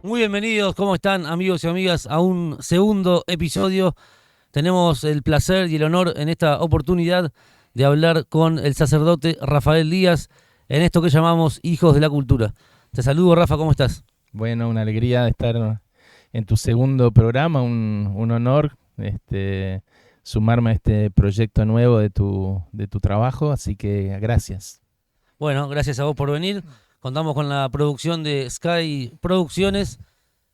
Muy bienvenidos, ¿cómo están amigos y amigas? A un segundo episodio. Tenemos el placer y el honor en esta oportunidad de hablar con el sacerdote Rafael Díaz en esto que llamamos Hijos de la Cultura. Te saludo, Rafa, ¿cómo estás? Bueno, una alegría de estar en tu segundo programa, un honor sumarme a este proyecto nuevo de tu trabajo, así que gracias. Bueno, gracias a vos por venir. Contamos con la producción de Sky Producciones,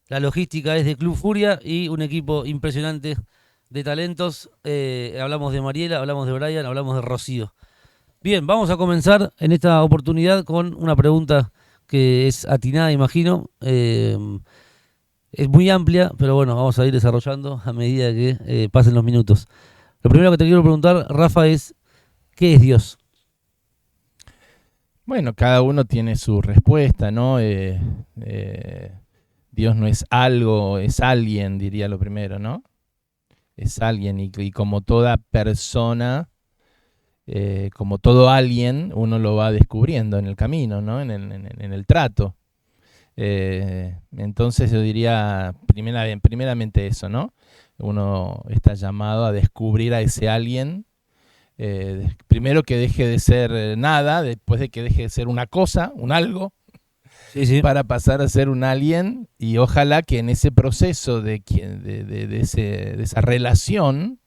la logística es de Club Furia y un equipo impresionante de talentos. Hablamos de Mariela, hablamos de Brian, hablamos de Rocío. Bien, vamos a comenzar en esta oportunidad con una pregunta que es atinada, imagino. Es muy amplia, pero bueno, vamos a ir desarrollando a medida que pasen los minutos. Lo primero que te quiero preguntar, Rafa, es ¿qué es Dios? Bueno, cada uno tiene su respuesta, ¿no? Dios no es algo, es alguien, diría lo primero, ¿no? Es alguien y como toda persona, como todo alguien, uno lo va descubriendo en el camino, ¿no? En el trato. Entonces yo diría primeramente eso, ¿no? Uno está llamado a descubrir a ese alguien, primero que deje de ser nada, después de que deje de ser una cosa, un algo, Sí, sí. para pasar a ser un alguien, y ojalá que en ese proceso de esa relación,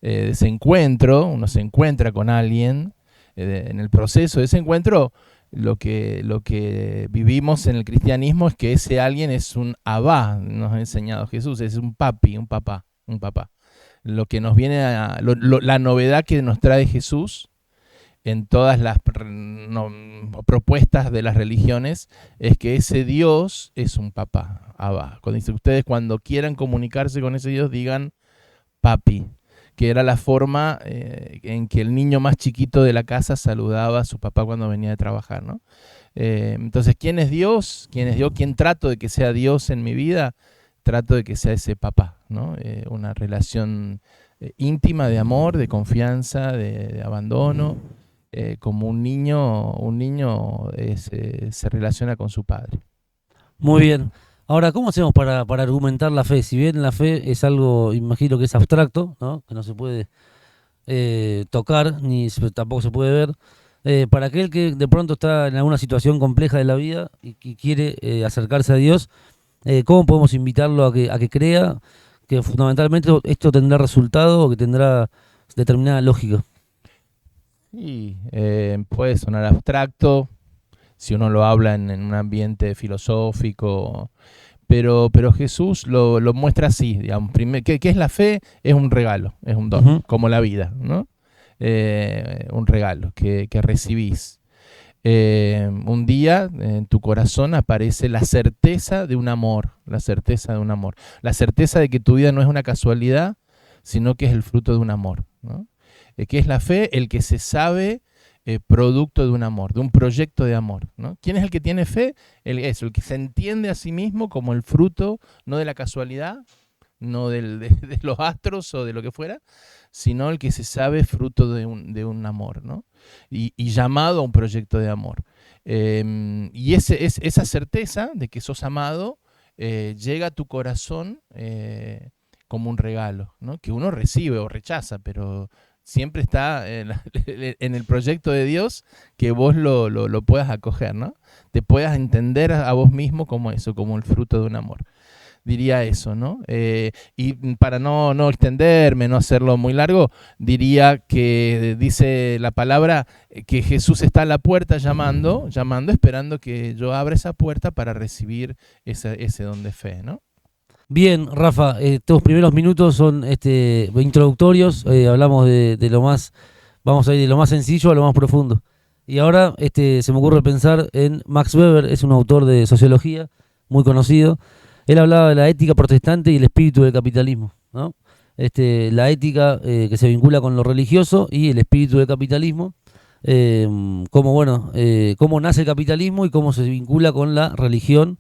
de ese encuentro, uno se encuentra con alguien, en el proceso de ese encuentro, lo que vivimos en el cristianismo es que ese alguien es un abá, nos ha enseñado Jesús, es un papi, un papá, un papá. Lo que nos viene la novedad que nos trae Jesús en todas las propuestas de las religiones es que ese Dios es un papá, abá. Cuando dice ustedes cuando quieran comunicarse con ese Dios digan papi, que era la forma en que el niño más chiquito de la casa saludaba a su papá cuando venía de trabajar, ¿no? Entonces, ¿quién es Dios? ¿Quién es Dios? ¿Quién trato de que sea Dios en mi vida? Trato de que sea ese papá, ¿no? Una relación íntima de amor, de confianza, de abandono, como un niño se relaciona con su padre. Muy bien. Ahora, ¿cómo hacemos para argumentar la fe? Si bien la fe es algo, imagino que es abstracto, ¿no? Que no se puede tocar, tampoco se puede ver. Para aquel que de pronto está en alguna situación compleja de la vida y que quiere acercarse a Dios, ¿cómo podemos invitarlo a que crea que fundamentalmente esto tendrá resultado o que tendrá determinada lógica? Y puede sonar abstracto si uno lo habla en un ambiente filosófico, pero Jesús lo muestra así, digamos. ¿Qué es la fe? Es un regalo, es un don, Ujú. como la vida, ¿no? Un regalo que recibís. Un día en tu corazón aparece la certeza de un amor, la certeza de un amor, la certeza de que tu vida no es una casualidad, sino que es el fruto de un amor, ¿no? ¿Qué es la fe? El que se sabe producto de un amor, de un proyecto de amor, ¿no? ¿Quién es el que tiene fe? El que se entiende a sí mismo como el fruto, no de la casualidad, no de los astros o de lo que fuera, sino el que se sabe fruto de un amor, ¿no? Y llamado a un proyecto de amor. Y esa certeza de que sos amado llega a tu corazón como un regalo, ¿no? Que uno recibe o rechaza, pero siempre está en el proyecto de Dios que vos lo puedas acoger, ¿no? Te puedas entender a vos mismo como eso, como el fruto de un amor. Diría eso, ¿no? Y para no extenderme, no hacerlo muy largo, diría que dice la palabra que Jesús está a la puerta llamando, esperando que yo abra esa puerta para recibir ese don de fe, ¿no? Bien, Rafa, estos primeros minutos son introductorios, hablamos de lo más, vamos a ir de lo más sencillo a lo más profundo. Y ahora se me ocurre pensar en Max Weber, es un autor de sociología muy conocido. Él hablaba de la ética protestante y el espíritu del capitalismo, ¿no? La ética que se vincula con lo religioso y el espíritu del capitalismo, cómo, bueno, cómo nace el capitalismo y cómo se vincula con la religión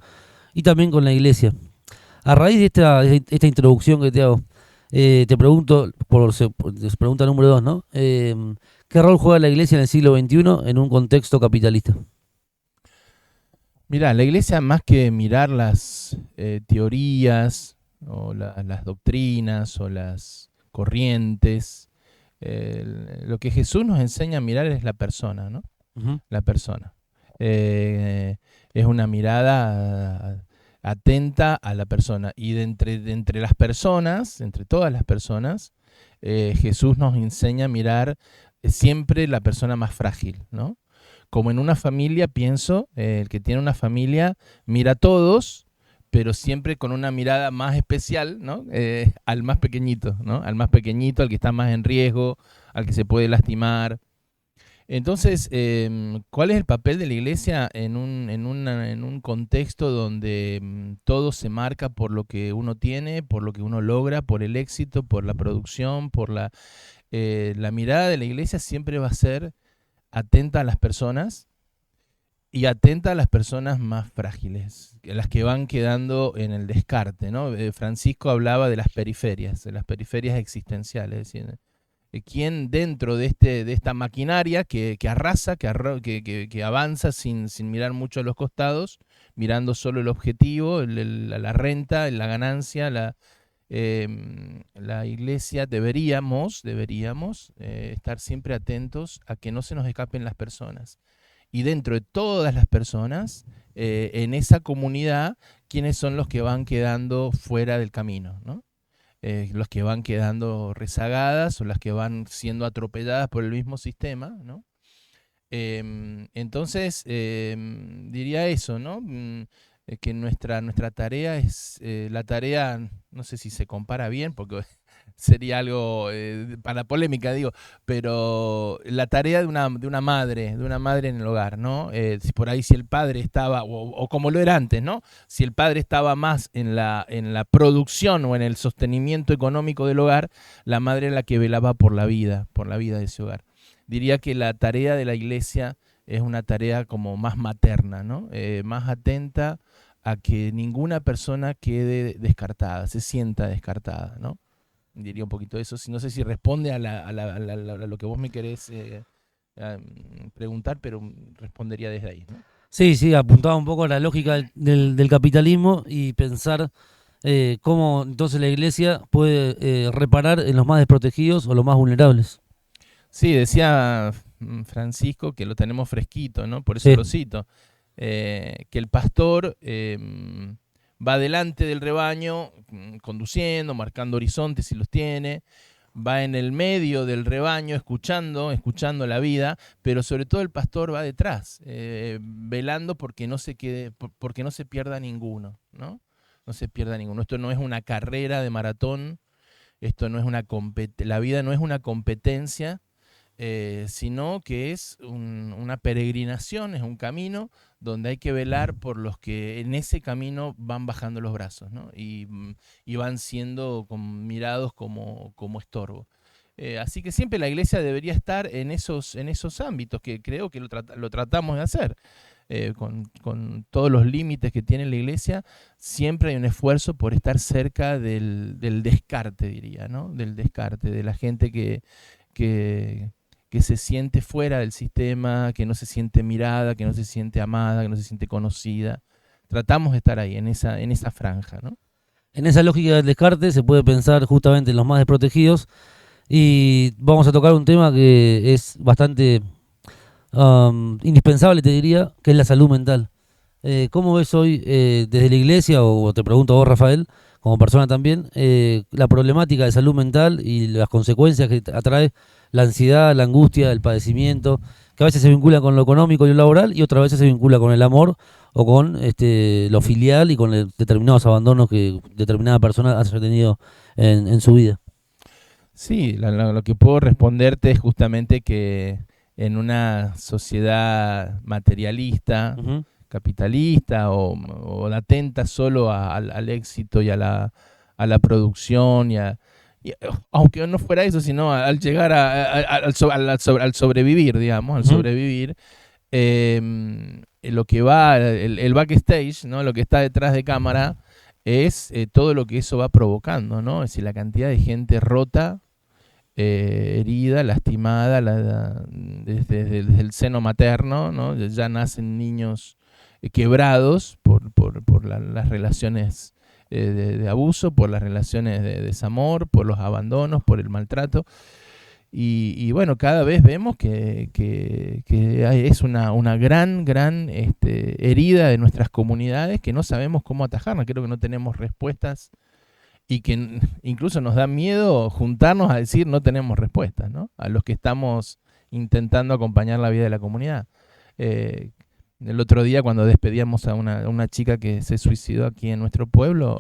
y también con la iglesia. A raíz de esta introducción que te hago, te pregunto, por pregunta número 2, ¿no? ¿Qué rol juega la iglesia en el siglo XXI en un contexto capitalista? Mirá, la iglesia más que mirar las teorías o las doctrinas o las corrientes, lo que Jesús nos enseña a mirar es la persona, ¿no? Ujú. La persona. Eh, es una mirada atenta a la persona. Y de entre las personas, entre todas las personas, Jesús nos enseña a mirar siempre la persona más frágil, ¿no? Como en una familia, pienso, el que tiene una familia mira a todos, pero siempre con una mirada más especial, ¿no? Al más pequeñito, ¿no? Al más pequeñito, al que está más en riesgo, al que se puede lastimar. Entonces, ¿cuál es el papel de la iglesia en un contexto donde todo se marca por lo que uno tiene, por lo que uno logra, por el éxito, por la producción, por la mirada de la iglesia siempre va a ser atenta a las personas y atenta a las personas más frágiles, las que van quedando en el descarte, ¿no? Francisco hablaba de las periferias existenciales, es decir, quién dentro de esta maquinaria que arrasa, que avanza sin mirar mucho a los costados, mirando solo el objetivo, la renta, la ganancia, la iglesia deberíamos estar siempre atentos a que no se nos escapen las personas. Y dentro de todas las personas, en esa comunidad, quiénes son los que van quedando fuera del camino, ¿no? Los que van quedando rezagadas o las que van siendo atropelladas por el mismo sistema, ¿no? Entonces, diría eso, ¿no? Que nuestra tarea es la tarea, no sé si se compara bien, porque sería algo para polémica, digo, pero la tarea de una madre en el hogar, ¿no? Si por ahí si el padre estaba, o como lo era antes, ¿no? Si el padre estaba más en la producción o en el sostenimiento económico del hogar, la madre era la que velaba por la vida de ese hogar. Diría que la tarea de la iglesia es una tarea como más materna, ¿no? Más atenta a que ninguna persona quede descartada, se sienta descartada, ¿no? Diría un poquito eso. No sé si responde a lo que vos me querés preguntar, pero respondería desde ahí, ¿no? Sí, sí, apuntaba un poco a la lógica del capitalismo y pensar cómo entonces la iglesia puede reparar en los más desprotegidos o los más vulnerables. Sí, decía Francisco que lo tenemos fresquito, ¿no? Por eso Sí. lo cito. Que el pastor va delante del rebaño, conduciendo, marcando horizontes si los tiene, va en el medio del rebaño escuchando la vida, pero sobre todo el pastor va detrás, velando porque no se quede, porque no se pierda ninguno, ¿no? No se pierda ninguno. Esto no es una carrera de maratón, esto no es la vida no es una competencia, sino que es una peregrinación, es un camino donde hay que velar por los que en ese camino van bajando los brazos, ¿no? Y van siendo mirados como estorbo. Así que siempre la iglesia debería estar en esos ámbitos, que creo que lo tratamos de hacer. Con todos los límites que tiene la iglesia, siempre hay un esfuerzo por estar cerca del descarte, diría, ¿no? Del descarte, de la gente que, que se siente fuera del sistema, que no se siente mirada, que no se siente amada, que no se siente conocida. Tratamos de estar ahí, en esa franja, ¿no? En esa lógica del descarte se puede pensar justamente en los más desprotegidos y vamos a tocar un tema que es bastante indispensable, te diría, que es la salud mental. ¿Cómo ves hoy desde la iglesia, o te pregunto a vos, Rafael, como persona también, la problemática de salud mental y las consecuencias que atrae la ansiedad, la angustia, el padecimiento, que a veces se vincula con lo económico y lo laboral y otras veces se vincula con el amor o con lo filial y con determinados abandonos que determinada persona haya tenido en su vida? Sí, lo que puedo responderte es justamente que en una sociedad materialista, Ujú. capitalista o atenta solo al éxito y a la producción y aunque no fuera eso, sino al llegar al sobrevivir, digamos, al Ujú. sobrevivir, lo que va, el backstage, ¿no? Lo que está detrás de cámara es todo lo que eso va provocando, ¿no? Es decir, la cantidad de gente rota, herida, lastimada, desde el seno materno, ¿no? Ya nacen niños quebrados por las relaciones de abuso, por las relaciones de desamor, por los abandonos, por el maltrato. Y bueno, cada vez vemos que es una gran herida de nuestras comunidades que no sabemos cómo atajarla. Creo que no tenemos respuestas y que incluso nos da miedo juntarnos a decir no tenemos respuestas, ¿no? A los que estamos intentando acompañar la vida de la comunidad. El otro día, cuando despedíamos a una chica que se suicidó aquí en nuestro pueblo,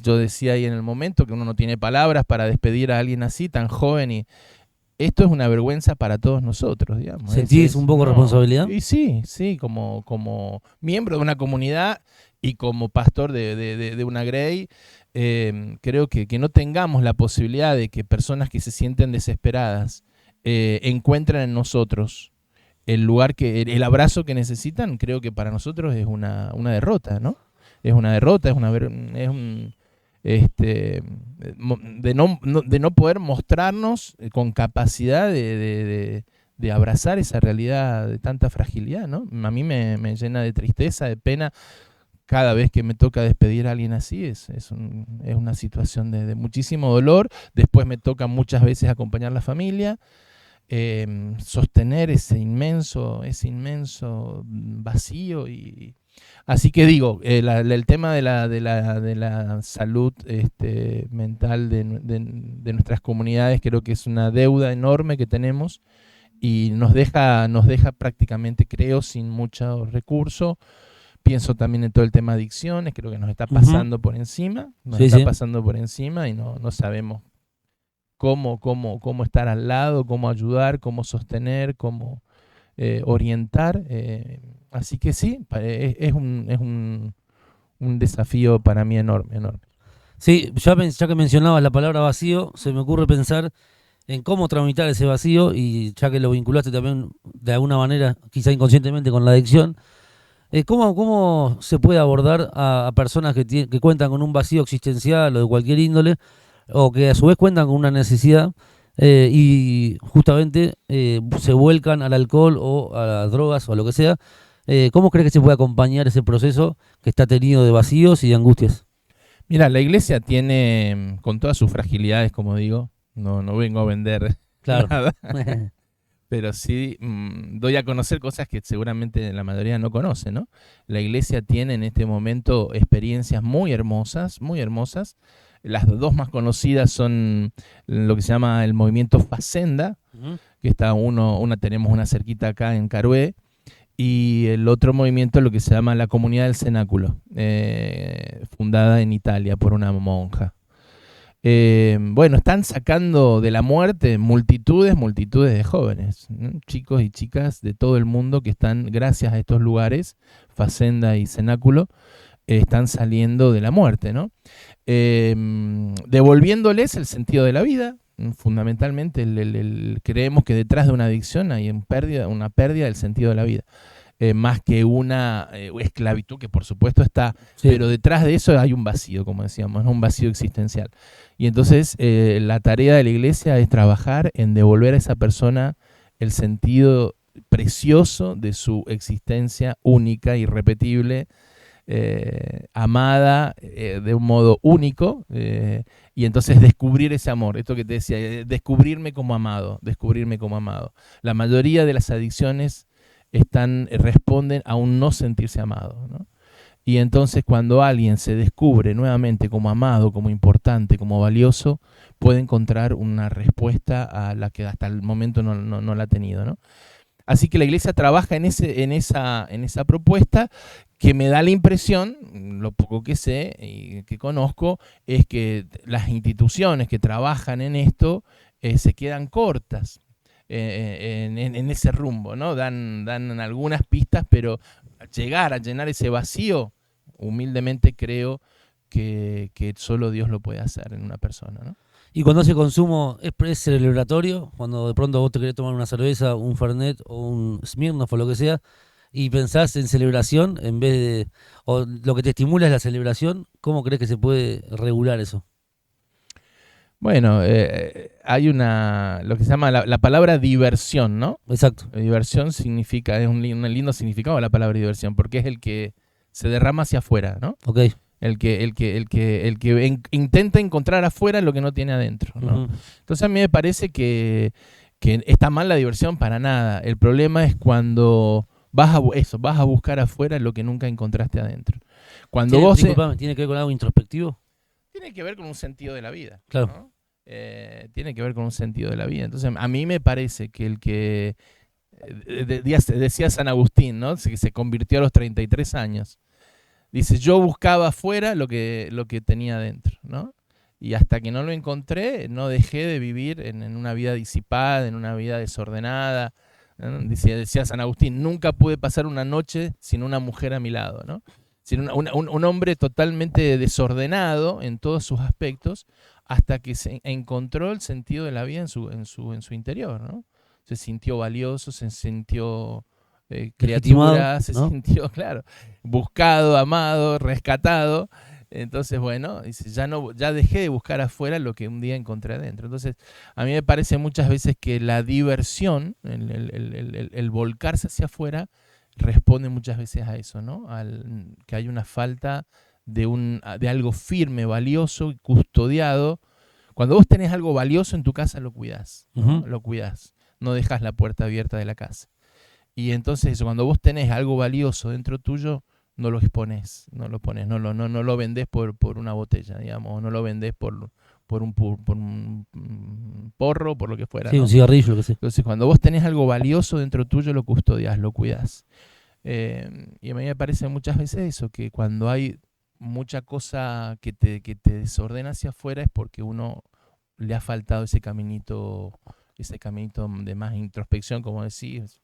yo decía ahí en el momento que uno no tiene palabras para despedir a alguien así, tan joven, y esto es una vergüenza para todos nosotros, digamos. ¿Sentís un poco responsabilidad? Y sí, como miembro de una comunidad y como pastor de una Grey, creo que no tengamos la posibilidad de que personas que se sienten desesperadas encuentren en nosotros el lugar, el abrazo que necesitan. Creo que para nosotros es una derrota, ¿no? Es una derrota, de no poder mostrarnos con capacidad de abrazar esa realidad de tanta fragilidad, ¿no? A mí me llena de tristeza, de pena, cada vez que me toca despedir a alguien así. Es una situación de muchísimo dolor. Después me toca muchas veces acompañar a la familia, sostener ese inmenso vacío. Y así que digo, el tema de la salud mental de nuestras comunidades, creo que es una deuda enorme que tenemos y nos deja prácticamente, creo, sin mucho recurso. Pienso también en todo el tema de adicciones, creo que nos está pasando por encima, pasando por encima, y no sabemos cómo estar al lado, cómo ayudar, cómo sostener, cómo orientar. Así que sí, es un desafío para mí enorme. Sí, ya que mencionabas la palabra vacío, se me ocurre pensar en cómo tramitar ese vacío, y ya que lo vinculaste también de alguna manera, quizá inconscientemente, con la adicción, ¿cómo se puede abordar a personas que cuentan con un vacío existencial o de cualquier índole, o que a su vez cuentan con una necesidad y justamente se vuelcan al alcohol o a las drogas o a lo que sea? ¿Cómo crees que se puede acompañar ese proceso que está tenido de vacíos y de angustias? Mira, la iglesia tiene, con todas sus fragilidades, como digo, no vengo a vender nada, pero sí doy a conocer cosas que seguramente la mayoría no conoce, ¿no? La iglesia tiene en este momento experiencias muy hermosas, muy hermosas. Las dos más conocidas son lo que se llama el movimiento Facenda, que está tenemos una cerquita acá en Carué, y el otro movimiento es lo que se llama la Comunidad del Cenáculo, fundada en Italia por una monja. Bueno, están sacando de la muerte multitudes de jóvenes, ¿no? Chicos y chicas de todo el mundo que están, gracias a estos lugares, Facenda y Cenáculo, están saliendo de la muerte, ¿no? Devolviéndoles el sentido de la vida. Fundamentalmente creemos que detrás de una adicción hay una pérdida del sentido de la vida, más que una esclavitud, que por supuesto está, sí, pero detrás de eso hay un vacío, como decíamos, ¿no? Un vacío existencial. Y entonces la tarea de la iglesia es trabajar en devolver a esa persona el sentido precioso de su existencia única, irrepetible, amada de un modo único, y entonces descubrir ese amor, esto que te decía, descubrirme como amado. La mayoría de las adicciones responden a un no sentirse amado, ¿no? Y entonces cuando alguien se descubre nuevamente como amado, como importante, como valioso, puede encontrar una respuesta a la que hasta el momento no la ha tenido, ¿no? Así que la iglesia trabaja en esa propuesta, que me da la impresión, lo poco que sé y que conozco, es que las instituciones que trabajan en esto se quedan cortas en ese rumbo, ¿no? Dan algunas pistas, pero llegar a llenar ese vacío, humildemente creo que solo Dios lo puede hacer en una persona, ¿no? Y cuando ese consumo es celebratorio, cuando de pronto vos te querés tomar una cerveza, un Fernet o un Smirnoff o lo que sea, y pensás en celebración en vez de, o lo que te estimula es la celebración, ¿cómo crees que se puede regular eso? Bueno, hay lo que se llama la palabra diversión, ¿no? Exacto. Diversión significa, es un lindo significado la palabra diversión, porque es el que se derrama hacia afuera, ¿no? Ok. El que intenta encontrar afuera lo que no tiene adentro, ¿no? Ujú. Entonces a mí me parece que está mal la diversión para nada. El problema es cuando vas a buscar afuera lo que nunca encontraste adentro. Cuando Disculpame, ¿tiene que ver con algo introspectivo? tiene que ver con un sentido de la vida, Claro. ¿no? Tiene que ver con un sentido de la vida. Entonces a mí me parece que el que decía San Agustín, ¿no? Que se convirtió a los 33 años. Dice, yo buscaba afuera lo que tenía adentro, ¿no? Y hasta que no lo encontré, no dejé de vivir en una vida disipada, en una vida desordenada. ¿No? Decía San Agustín, nunca pude pasar una noche sin una mujer a mi lado, ¿no? Sin un hombre totalmente desordenado en todos sus aspectos, hasta que se encontró el sentido de la vida en su interior, ¿no? Se sintió valioso, se sintió Legitimado, criatura, se ¿no? sintió, claro, buscado, amado, rescatado. Entonces, bueno, dice, ya dejé de buscar afuera lo que un día encontré adentro. Entonces, a mí me parece muchas veces que la diversión, el volcarse hacia afuera, responde muchas veces a eso, ¿no? Que hay una falta de algo firme, valioso y custodiado. Cuando vos tenés algo valioso en tu casa, lo cuidás, ¿no? Ujú. Lo cuidás. No dejas la puerta abierta de la casa. Y entonces cuando vos tenés algo valioso dentro tuyo, no lo expones, no lo pones, no lo vendés por una botella, digamos, no lo vendés por un porro, por lo que fuera, Sí, un ¿no? cigarrillo, lo que sea. Entonces cuando vos tenés algo valioso dentro tuyo, lo custodias, lo cuidás. Y a mí me parece muchas veces eso, que cuando hay mucha cosa que te desordena hacia afuera es porque uno le ha faltado ese caminito de más introspección, como decís,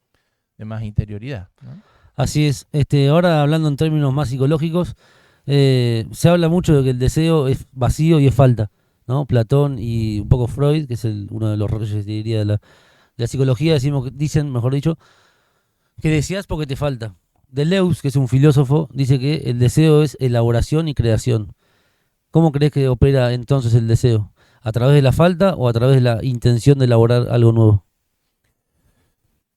de más interioridad, ¿no? Así es. Ahora hablando en términos más psicológicos, se habla mucho de que el deseo es vacío y es falta, ¿no? Platón y un poco Freud, que es uno de los reyes, diría, de la psicología, dicen, mejor dicho, que deseas porque te falta. Deleuze, que es un filósofo, dice que el deseo es elaboración y creación. ¿Cómo crees que opera entonces el deseo? ¿A través de la falta o a través de la intención de elaborar algo nuevo?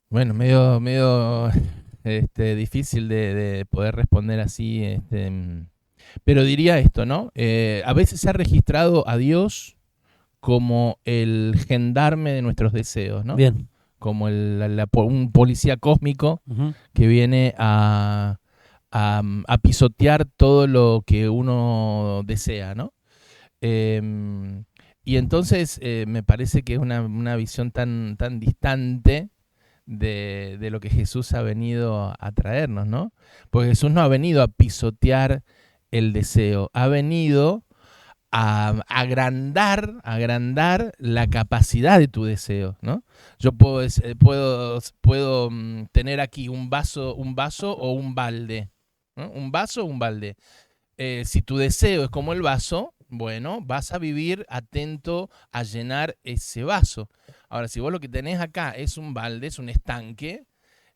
Bueno, medio difícil de poder responder así, pero diría esto, ¿no? A veces se ha registrado a Dios como el gendarme de nuestros deseos, ¿no? Bien. Como un policía cósmico Ujú. que viene a pisotear todo lo que uno desea, ¿no? Em, y entonces me parece que es una visión tan distante de lo que Jesús ha venido a traernos, ¿no? Porque Jesús no ha venido a pisotear el deseo, ha venido a agrandar la capacidad de tu deseo, ¿no? Yo puedo tener aquí un vaso o un balde, ¿no? Un vaso o un balde. Si tu deseo es como el vaso, bueno, vas a vivir atento a llenar ese vaso. Ahora, si vos lo que tenés acá es un balde, es un estanque,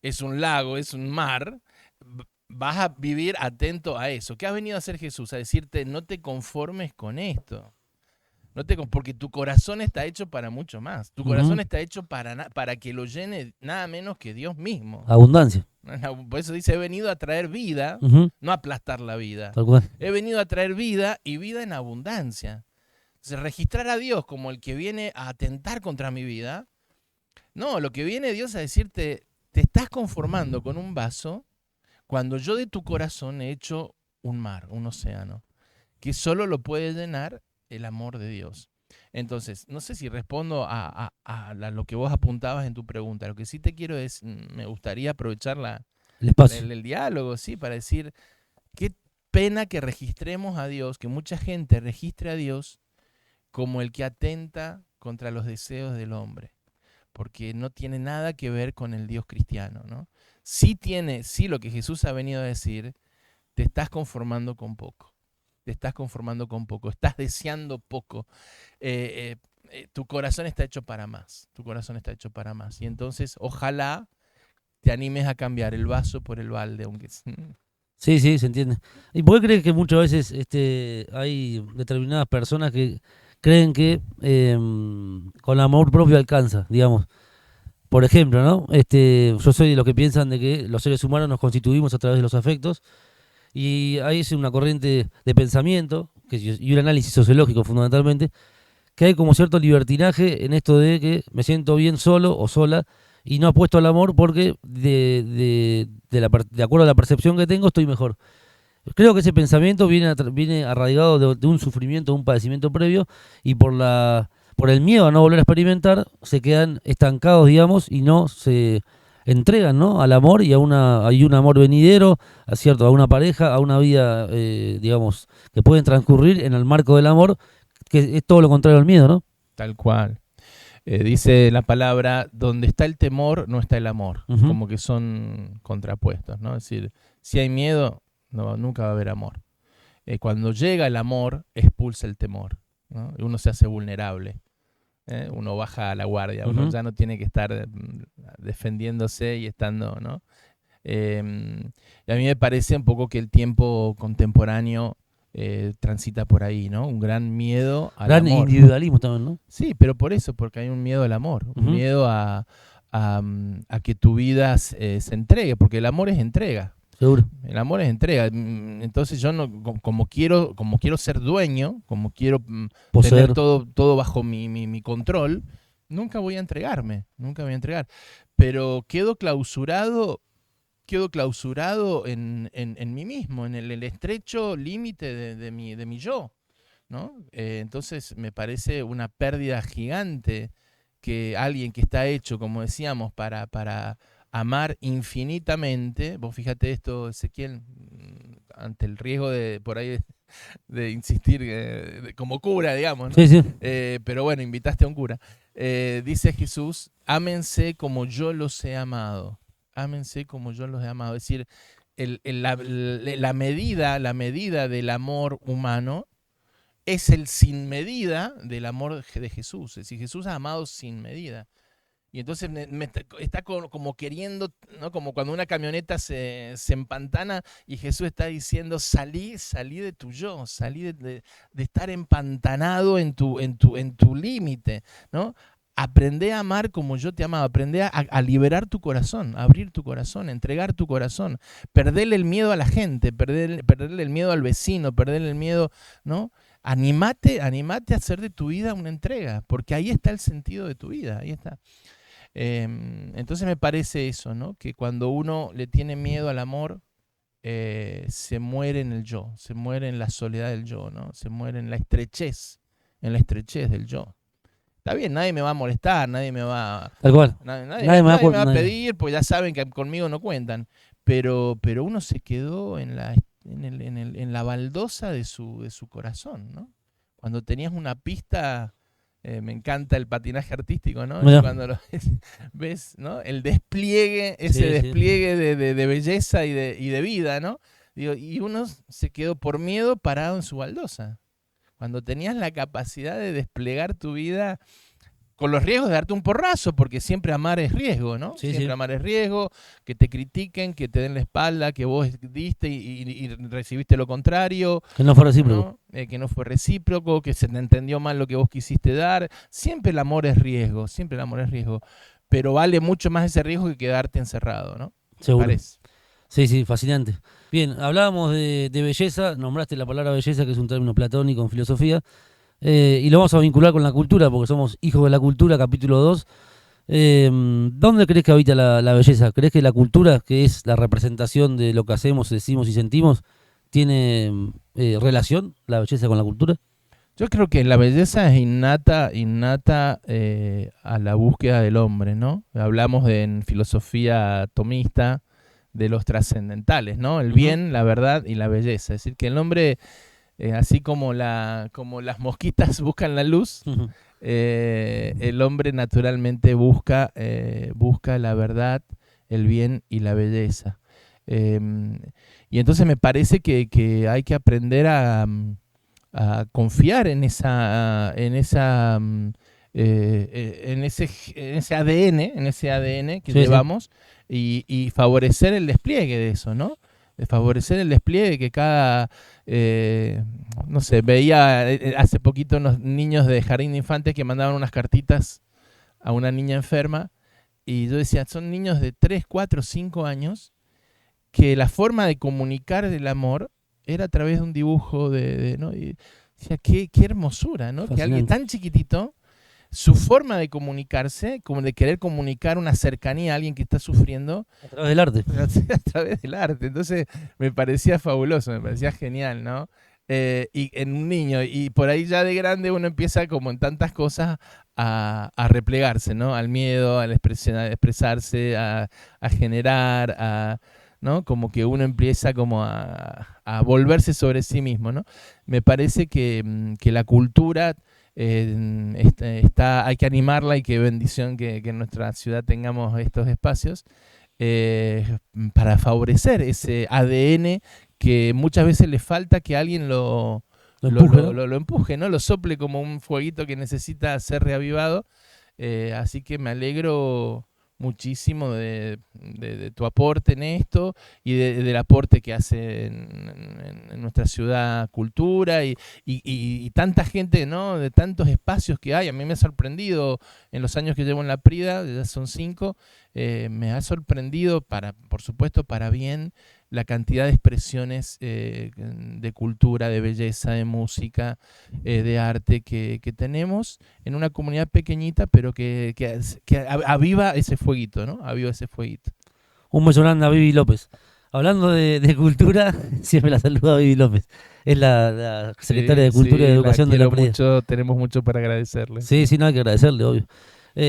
es un lago, es un mar, vas a vivir atento a eso. ¿Qué ha venido a hacer Jesús? A decirte, no te conformes con esto. Porque tu corazón está hecho para mucho más. Tu Ujú. corazón está hecho para que lo llene nada menos que Dios mismo. Abundancia. Por eso dice, he venido a traer vida, Ujú. no a aplastar la vida. Tal cual. He venido a traer vida y vida en abundancia. Entonces, registrar a Dios como el que viene a atentar contra mi vida, no, lo que viene Dios a decirte, te estás conformando con un vaso cuando yo de tu corazón he hecho un mar, un océano, que solo lo puede llenar el amor de Dios. Entonces, no sé si respondo a lo que vos apuntabas en tu pregunta. Lo que sí te quiero es, me gustaría aprovechar El espacio. el diálogo, sí, para decir, qué pena que registremos a Dios, que mucha gente registre a Dios como el que atenta contra los deseos del hombre, porque no tiene nada que ver con el Dios cristiano, ¿no? Sí lo que Jesús ha venido a decir, te estás conformando con poco. Te estás conformando con poco, estás deseando poco. Tu corazón está hecho para más. Tu corazón está hecho para más. Y entonces, ojalá te animes a cambiar el vaso por el balde, aunque Sí, sí, se entiende. ¿Y por qué crees que muchas veces hay determinadas personas que creen que con amor propio alcanza, digamos. Por ejemplo, ¿no? Yo soy de los que piensan de que los seres humanos nos constituimos a través de los afectos y ahí es una corriente de pensamiento y un análisis sociológico fundamentalmente, que hay como cierto libertinaje en esto de que me siento bien solo o sola y no apuesto al amor porque de acuerdo a la percepción que tengo estoy mejor. Creo que ese pensamiento viene arraigado de un sufrimiento, de un padecimiento previo y por el miedo a no volver a experimentar se quedan estancados, digamos, y no se entregan, ¿no? Al amor y hay un amor venidero, a una pareja, a una vida, digamos, que pueden transcurrir en el marco del amor, que es todo lo contrario al miedo, ¿no? Tal cual. Dice la palabra, donde está el temor, no está el amor. Ujú. Como que son contrapuestos, ¿no? Es decir, si hay miedo, nunca va a haber amor. Cuando llega el amor, expulsa el temor, ¿no? Y uno se hace vulnerable. Uno baja a la guardia, uno Ujú. ya no tiene que estar defendiéndose y estando, ¿no? Y a mí me parece un poco que el tiempo contemporáneo transita por ahí, ¿no? Un gran miedo al Gran amor. individualismo también, ¿no? Sí, pero por eso, porque hay un miedo al amor, un Ujú. miedo a que tu vida se entregue, porque el amor es entrega. Seguro. El amor es entrega. Entonces yo no, como quiero ser dueño, como quiero tener Poseer. todo bajo mi control, nunca voy a entregarme, nunca voy a entregar. Pero quedo clausurado en mí mismo, en el estrecho límite de mi yo, ¿no? Entonces me parece una pérdida gigante que alguien que está hecho, como decíamos, para amar infinitamente. Vos fíjate esto, Ezequiel, ante el riesgo de por ahí de insistir como cura, digamos, ¿no? Sí, sí. Pero bueno, invitaste a un cura. Dice Jesús, ámense como yo los he amado. Ámense como yo los he amado. Es decir, la medida del amor humano es el sin medida del amor de Jesús. Es decir, Jesús ha amado sin medida. Y entonces está como queriendo, ¿no? Como cuando una camioneta se empantana y Jesús está diciendo, salí de tu yo, salí de estar empantanado en tu límite, ¿no? Aprende a amar como yo te amaba, aprende a liberar tu corazón, a abrir tu corazón, a entregar tu corazón, perderle el miedo a la gente, perderle el miedo al vecino, perderle el miedo, ¿no? Animate a hacer de tu vida una entrega, porque ahí está el sentido de tu vida, ahí está. Entonces me parece eso, ¿no? Que cuando uno le tiene miedo al amor, se muere en el yo, se muere en la soledad del yo, ¿no? Se muere en la estrechez del yo. Está bien, nadie me va a molestar, nadie me va Tal cual. Nadie me da nadie me va a nadie. pedir, pues ya saben que conmigo no cuentan. Pero uno se quedó en la baldosa de su corazón, ¿no? Cuando tenías una pista, me encanta el patinaje artístico, ¿no? Mirá. Cuando lo ves, ¿no? El despliegue, ese Sí, sí. despliegue de belleza y de vida, ¿no? Digo, y uno se quedó por miedo parado en su baldosa. Cuando tenías la capacidad de desplegar tu vida con los riesgos de darte un porrazo, porque siempre amar es riesgo, ¿no? Sí, Siempre sí. amar es riesgo, que te critiquen, que te den la espalda, que vos diste y recibiste lo contrario, Que no fue recíproco. ¿no? Que no fue recíproco, que se te entendió mal lo que vos quisiste dar. Siempre el amor es riesgo, siempre el amor es riesgo. Pero vale mucho más ese riesgo que quedarte encerrado, ¿no? Seguro. Parece. Sí, sí, fascinante. Bien, hablábamos de belleza, nombraste la palabra belleza, que es un término platónico en filosofía, y lo vamos a vincular con la cultura, porque somos hijos de la cultura, capítulo 2. ¿Dónde crees que habita la belleza? ¿Crees que la cultura, que es la representación de lo que hacemos, decimos y sentimos, tiene relación la belleza con la cultura? Yo creo que la belleza es innata a la búsqueda del hombre, ¿no? Hablamos en filosofía tomista de los trascendentales, ¿no? El Ujú. bien, la verdad y la belleza. Es decir, que el hombre, así como las mosquitas buscan la luz, Ujú. el hombre naturalmente busca la verdad, el bien y la belleza. Y entonces me parece que hay que aprender a confiar en ese ADN que Sí, sí. llevamos y favorecer el despliegue de eso, ¿no? favorecer el despliegue, que cada, no sé, veía hace poquito unos niños de jardín de infantes que mandaban unas cartitas a una niña enferma, y yo decía, son niños de 3, 4, 5 años, que la forma de comunicar el amor era a través de un dibujo, ¿no? Y decía, qué hermosura, ¿no? Que alguien tan chiquitito, su forma de comunicarse, como de querer comunicar una cercanía a alguien que está sufriendo. A través del arte. A través del arte. Entonces me parecía fabuloso, me parecía genial, ¿no? Y en un niño, y por ahí ya de grande uno empieza como en tantas cosas a replegarse, ¿no? Al miedo, a expresarse, a generar, ¿no? Como que uno empieza como a volverse sobre sí mismo, ¿no? Me parece que la cultura hay que animarla, y qué bendición que en nuestra ciudad tengamos estos espacios para favorecer ese ADN que muchas veces le falta, que alguien lo empuje, ¿no? Lo sople como un fueguito que necesita ser reavivado. Así que me alegro muchísimo de tu aporte en esto, y del aporte que hace en nuestra ciudad cultura, y tanta gente, ¿no? De tantos espacios que hay. A mí me ha sorprendido en los años que llevo en la Prida, ya son 5, me ha sorprendido, por supuesto para bien, la cantidad de expresiones de cultura, de belleza, de música, de arte que tenemos en una comunidad pequeñita, pero que aviva ese fueguito, ¿no? Aviva ese fueguito. Un beso grande a Vivi López. Hablando de cultura, siempre la saluda a Vivi López. Es la secretaria de Cultura y de Educación de la Prida. Tenemos mucho para agradecerle. Sí, no hay que agradecerle, obvio.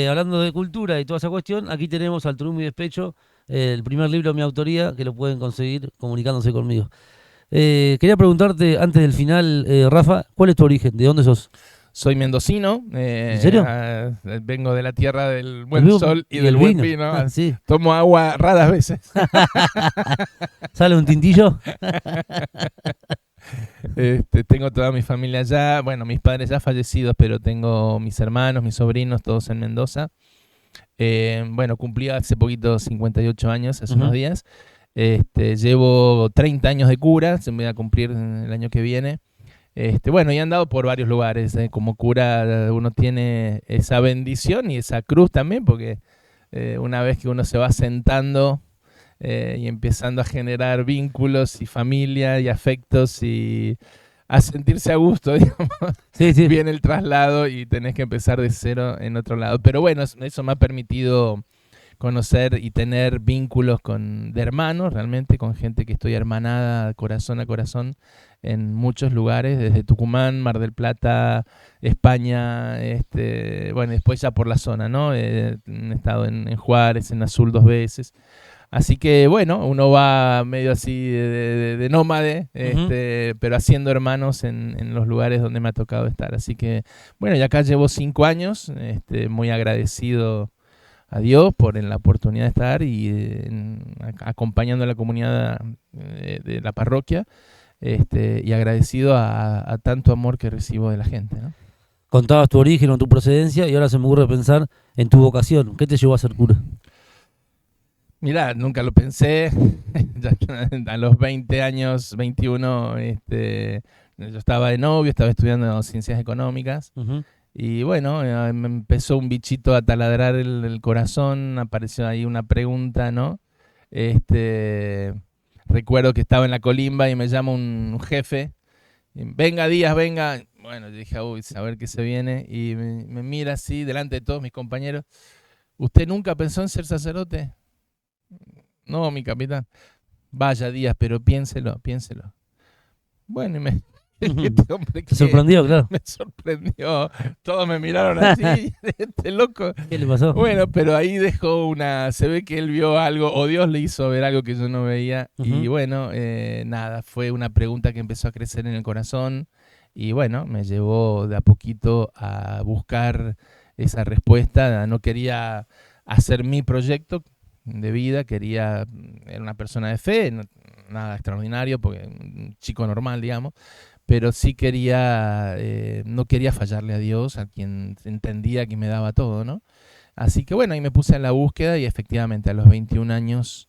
Hablando de cultura y toda esa cuestión, aquí tenemos Al Turumo y Despecho, el primer libro de mi autoría, que lo pueden conseguir comunicándose conmigo. Quería preguntarte, antes del final, Rafa, ¿cuál es tu origen? ¿De dónde sos? Soy mendocino. ¿En serio? Vengo de la tierra del buen sol y del buen vino. Sí. Tomo agua raras veces. ¿Sale un tintillo? Tengo toda mi familia allá. Bueno, mis padres ya fallecidos, pero tengo mis hermanos, mis sobrinos, todos en Mendoza. Bueno, cumplí hace poquito 58 años, hace unos días. Llevo 30 años de cura, se me voy a cumplir el año que viene. Bueno, y he andado por varios lugares. Como cura uno tiene esa bendición y esa cruz también, porque una vez que uno se va sentando y empezando a generar vínculos y familia y afectos y a sentirse a gusto, digamos, sí. Viene el traslado y tenés que empezar de cero en otro lado. Pero bueno, eso me ha permitido conocer y tener vínculos de hermanos, realmente, con gente que estoy hermanada corazón a corazón en muchos lugares, desde Tucumán, Mar del Plata, España, bueno, después ya por la zona, ¿no? He estado en Juárez, en Azul 2 veces. Así que bueno, uno va medio así de nómade, pero haciendo hermanos en los lugares donde me ha tocado estar. Así que bueno, ya acá llevo 5 años, muy agradecido a Dios por la oportunidad de estar y acompañando a la comunidad de la parroquia, y agradecido a tanto amor que recibo de la gente, ¿no? Contabas tu origen o tu procedencia, y ahora se me ocurre pensar en tu vocación. ¿Qué te llevó a ser cura? Mirá, nunca lo pensé. Ya a los 20 años, 21, yo estaba de novio, estaba estudiando ciencias económicas. Y bueno, me empezó un bichito a taladrar el corazón, apareció ahí una pregunta, ¿no? Recuerdo que estaba en la colimba y me llama un jefe. Venga, Díaz, venga. Bueno, yo dije, uy, a ver qué se viene. Y me mira así, delante de todos mis compañeros. ¿Usted nunca pensó en ser sacerdote? No, mi capitán. Vaya, Díaz, pero piénselo. Bueno, y este hombre ¿Te sorprendió, claro? Me sorprendió. Todos me miraron así, este loco. ¿Qué le pasó? Bueno, pero ahí dejó se ve que él vio algo, o Dios le hizo ver algo que yo no veía. Y bueno, nada, fue una pregunta que empezó a crecer en el corazón. Y bueno, me llevó de a poquito a buscar esa respuesta. No quería hacer mi proyecto de vida, era una persona de fe, nada extraordinario, porque un chico normal, digamos, pero sí no quería fallarle a Dios, a quien entendía que me daba todo, ¿no? Así que bueno, ahí me puse en la búsqueda y efectivamente a los 21 años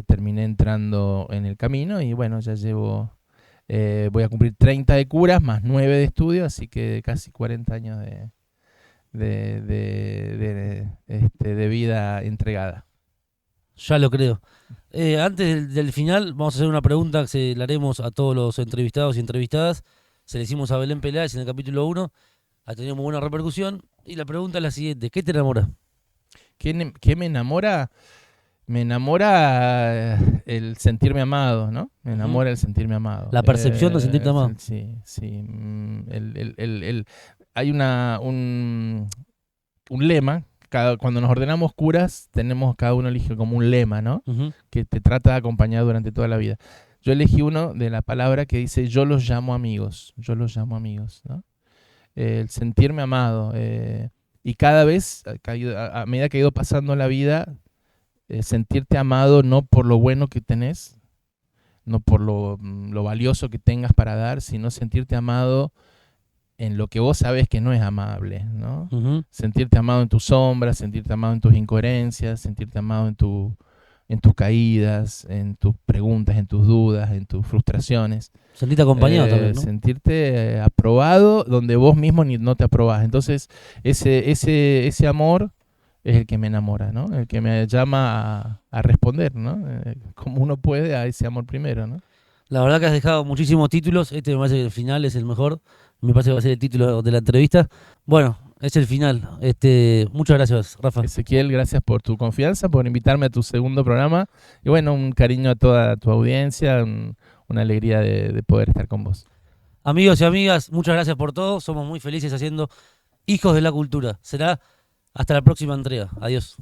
terminé entrando en el camino y bueno, ya llevo, voy a cumplir 30 de curas más 9 de estudio, así que casi 40 años de vida entregada. Ya lo creo. Antes del final, vamos a hacer una pregunta que se la haremos a todos los entrevistados y entrevistadas. Se le hicimos a Belén Peláez en el capítulo 1. Ha tenido muy buena repercusión. Y la pregunta es la siguiente: ¿qué te enamora? ¿Qué me enamora? Me enamora el sentirme amado, ¿no? Me enamora el sentirme amado. La percepción de sentirte amado. Sí, sí. Hay un lema. Cuando nos ordenamos curas, cada uno elige como un lema, ¿no? Uh-huh. Que te trata de acompañar durante toda la vida. Yo elegí uno de la palabra que dice: yo los llamo amigos. Yo los llamo amigos, ¿no? El sentirme amado. Y cada vez, a medida que ha ido pasando la vida, sentirte amado no por lo bueno que tenés, no por lo valioso que tengas para dar, sino sentirte amado en lo que vos sabés que no es amable, ¿no? Uh-huh. Sentirte amado en tus sombras, sentirte amado en tus incoherencias, sentirte amado en tus caídas, en tus preguntas, en tus dudas, en tus frustraciones. Sentirte acompañado también, ¿no? Sentirte aprobado donde vos mismo no te aprobás. Entonces, ese amor es el que me enamora, ¿no? El que me llama a responder, ¿no? Como uno puede a ese amor primero, ¿no? La verdad que has dejado muchísimos títulos. Este me parece que el final es el mejor. Me parece que va a ser el título de la entrevista. Bueno, es el final. Muchas gracias, Rafa. Ezequiel, gracias por tu confianza, por invitarme a tu segundo programa. Y bueno, un cariño a toda tu audiencia, una alegría de poder estar con vos. Amigos y amigas, muchas gracias por todo. Somos muy felices haciendo Hijos de la Cultura. Será hasta la próxima entrega. Adiós.